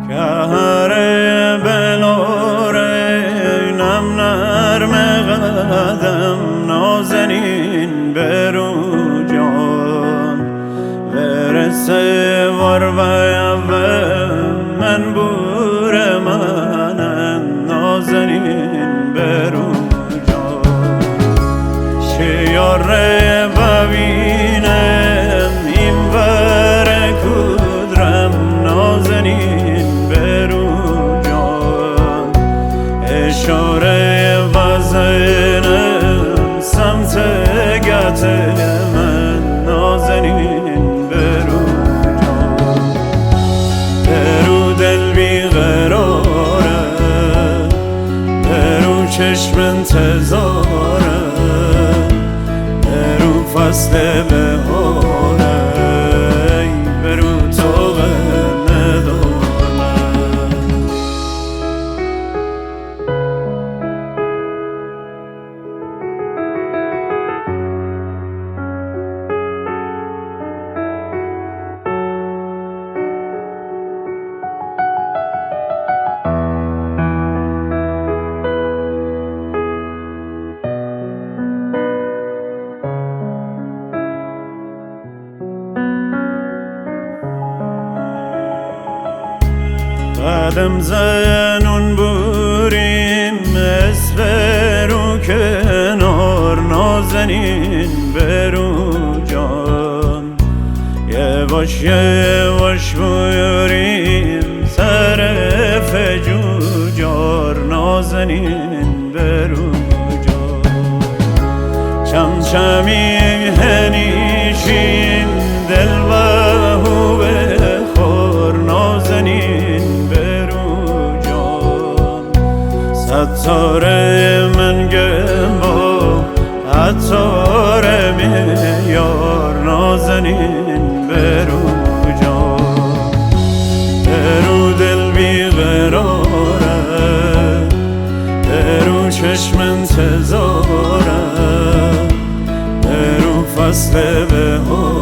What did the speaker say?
کهره بلوره نم نرم قدم نازنین برو جان برسه وار و من بور منن نازنین برو جان شیاره ببینم این ور کدرم نازنین برو جان اشاره وزنم سمت گت من نازنین برو جان برو دل بیقراره برو چشم انتظاره برو فصل بهاره برو طوق نداره قدم زنون بوریم اسبرو کنار نازنین برو جان یواش یواش بوریم طرف جوجار نازنین برو جان چمچمی هنیشین دل و هو بخور نازنین ستار من گمبا عطار میار نازنین برو جان برو دل بیقراره برو چشم انتظاره برو فصل بهار